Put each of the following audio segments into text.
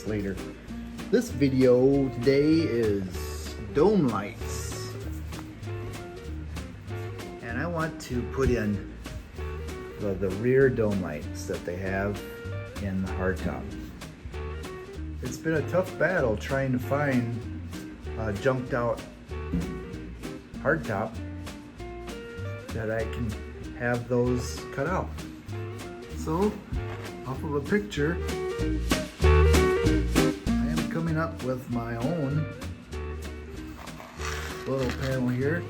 minutes later. This video today is dome lights. And I want to put in the rear dome lights that they have in the hardtop. It's been a tough battle trying to find a junked out hardtop that I can have those cut out. So, off of a picture, I am coming up with my own little panel here,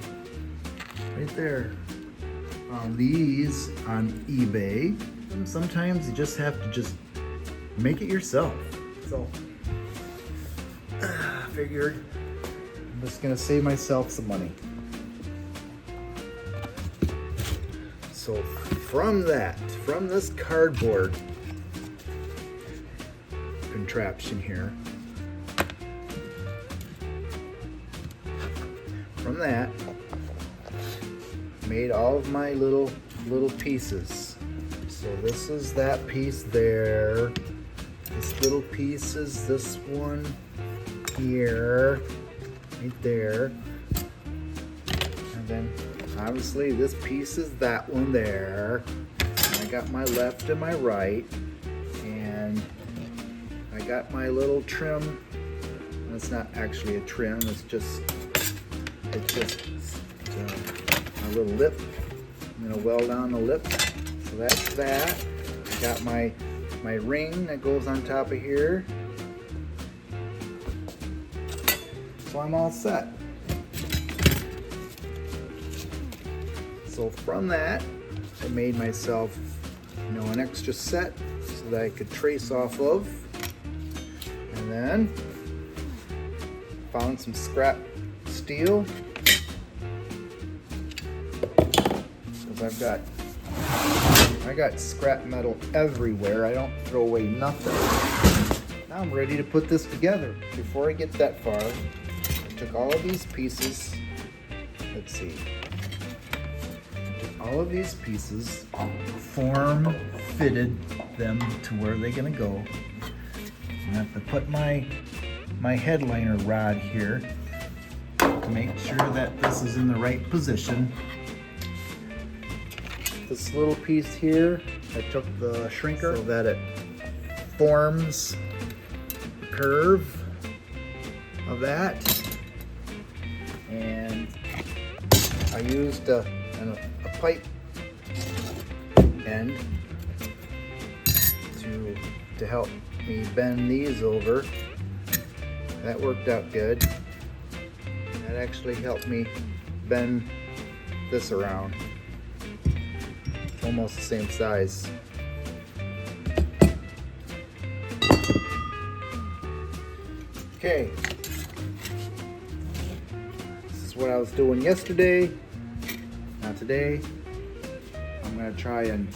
right there. Found these on eBay. And sometimes you just have to just make it yourself. So, I figured I'm just gonna save myself some money. So from this cardboard contraption here, from that, made all of my little pieces. So this is that piece there. This little piece is this one here, right there. And then obviously this piece is that one there. And I got my left and my right. And I got my little trim. That's not actually a trim, it's just my little lip. I'm gonna weld on the lip. So that's that. I got my ring that goes on top of here. So I'm all set. So from that, I made myself, an extra set so that I could trace off of. And then found some scrap steel. Because I got scrap metal everywhere. I don't throw away nothing. Now I'm ready to put this together. Before I get that far, I took all of these pieces. Let's see. All of these pieces, form fitted them to where they're gonna go. I have to put my headliner rod here to make sure that this is in the right position. This little piece here, I took the shrinker so that it forms the curve of that. And I used a pipe end to help me bend these over. That worked out good. That actually helped me bend this around. It's almost the same size. Okay. This is what I was doing yesterday. Now today, I'm going to try and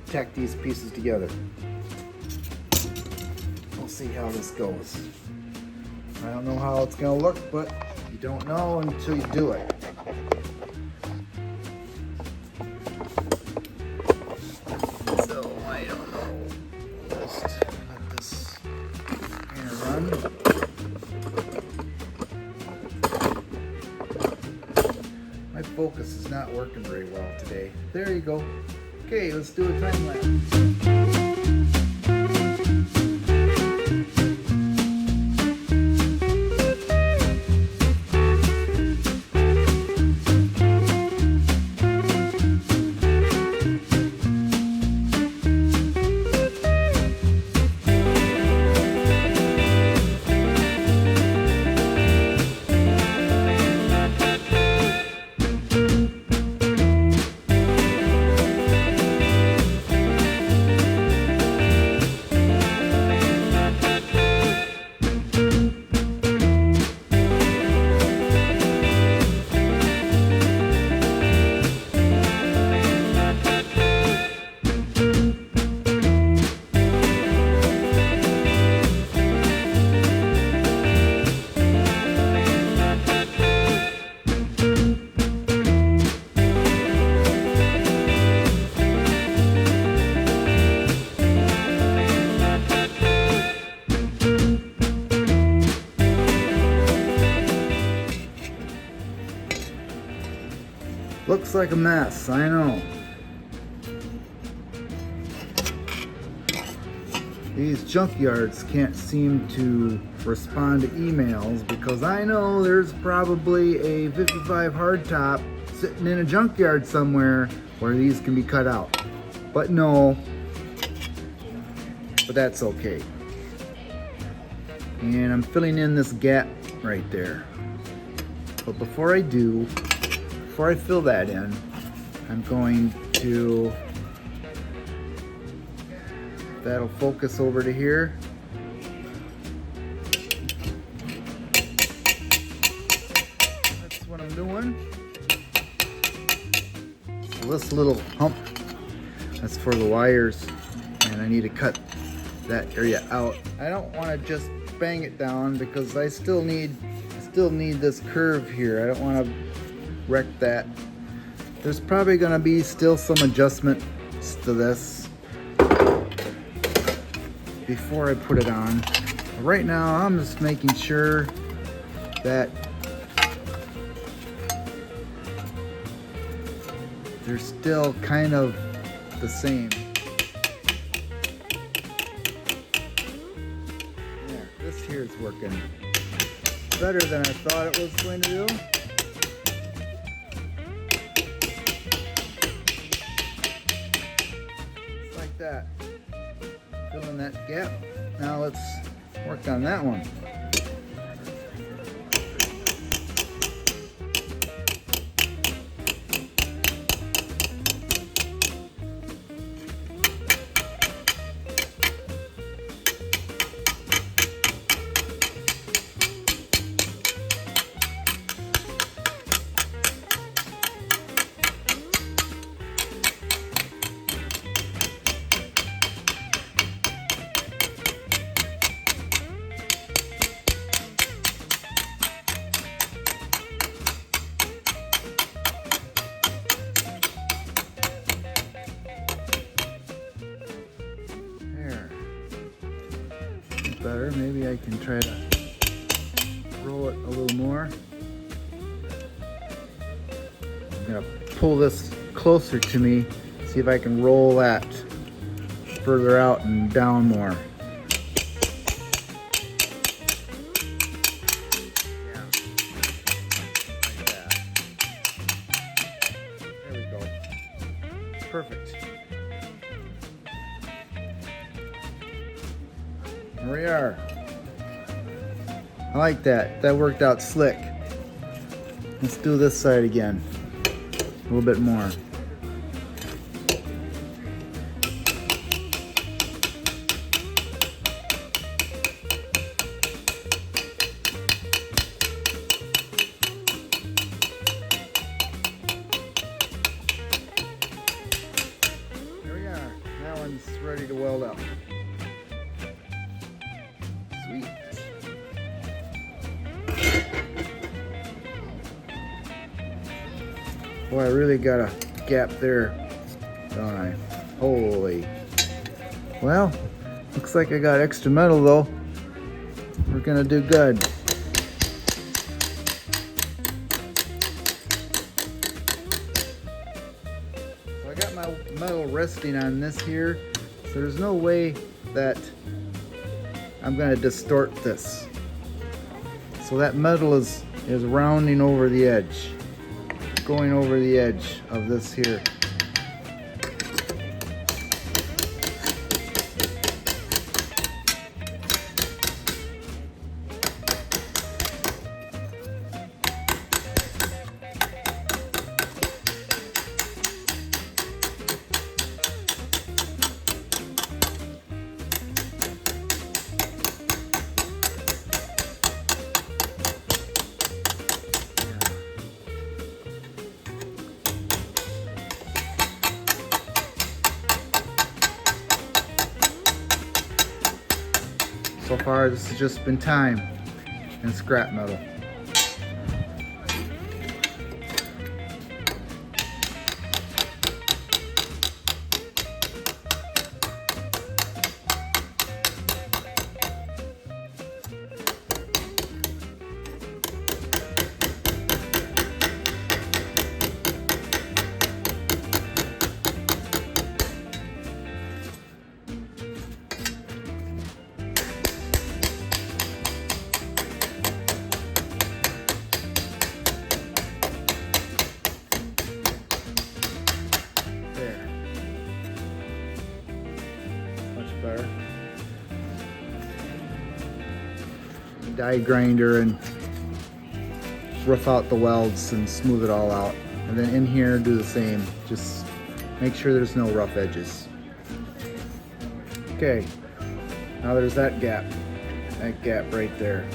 tack these pieces together. We'll see how this goes. I don't know how it's going to look, but you don't know until you do it. So, I don't know. Just let this kind of run. My focus is not working very well today. There you go. Okay, let's do a time lapse. like a mess, I know. These junkyards can't seem to respond to emails because I know there's probably a 55 hardtop sitting in a junkyard somewhere where these can be cut out. But no, but that's okay. And I'm filling in this gap right there. But before I fill that in, I'm going to, that'll focus over to here. That's what I'm doing. So this little hump, that's for the wires, and I need to cut that area out. I don't want to just bang it down because I still need this curve here. I don't want to wreck that. There's probably going to be still some adjustments to this before I put it on. But right now I'm just making sure that they're still kind of the same. Yeah, this here is working better than I thought it was going to do. Just like that. Filling that gap. Now let's work on that one. Better. Maybe I can try to roll it a little more. I'm gonna pull this closer to me, see if I can roll that further out and down more. Yeah, like that. There we go. Perfect. There we are. I like that. That worked out slick. Let's do this side again. A little bit more. There we are. That one's ready to weld up. Sweet. Boy, I really got a gap there, don't I? Holy. Well, looks like I got extra metal though. We're gonna do good. So I got my metal resting on this here, so there's no way that I'm gonna distort this. So that metal is rounding over the edge, going over the edge of this here. So far, this has just been time and scrap metal. die grinder and rough out the welds and smooth it all out. And then in here, do the same. Just make sure there's no rough edges. Okay, now there's that gap right there.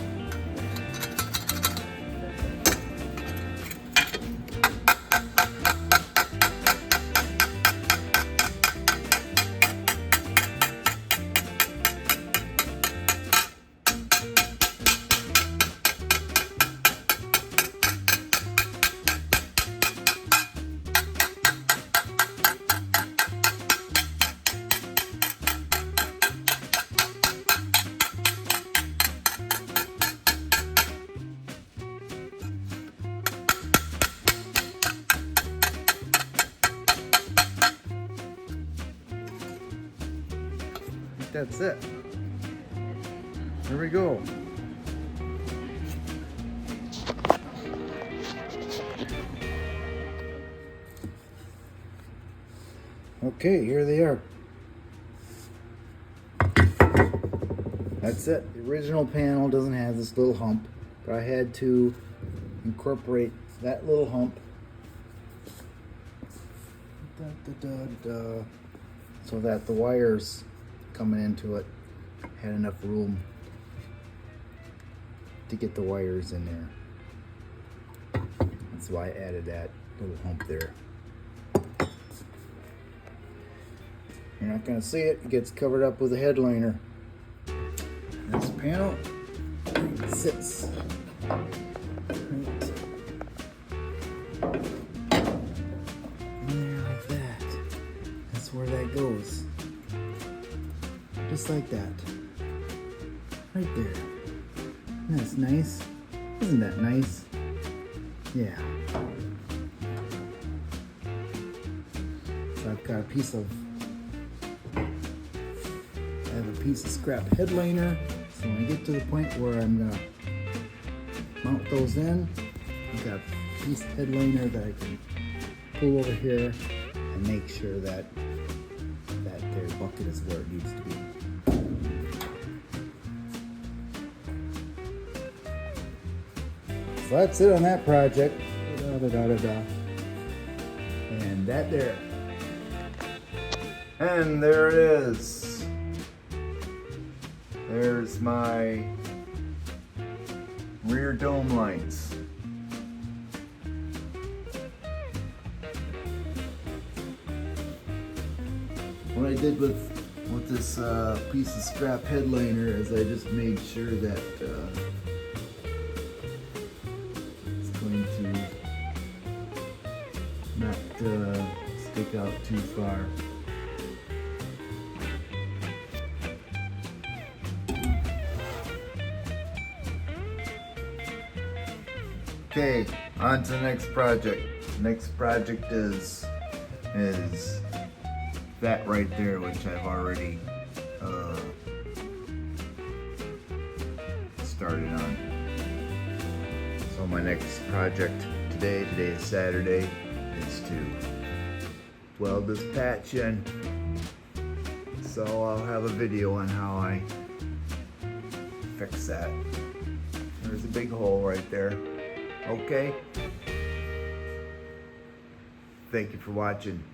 That's it. Here we go. Okay, here they are. That's it. The original panel doesn't have this little hump, but I had to incorporate that little hump so that the wires coming into it had enough room to get the wires in there. That's why I added that little hump there. You're not going to see it. It gets covered up with a headliner. This panel sits right in there like that. That's where that goes. Just like that. Right there. That's nice. Isn't that nice? Yeah. So I've got a piece of scrap headliner. So when I get to the point where I'm gonna mount those in, I've got a piece of headliner that I can pull over here and make sure that their bucket is where it needs to be. So that's it on that project. And that there. And there it is. There's my rear dome lights. What I did with this piece of scrap headliner is I just made sure that it's going to not stick out too far. Okay, on to the next project. Next project is that right there, which I've already started on. So my next project today is Saturday, is to weld this patch in. So I'll have a video on how I fix that. There's a big hole right there. Okay. Thank you for watching.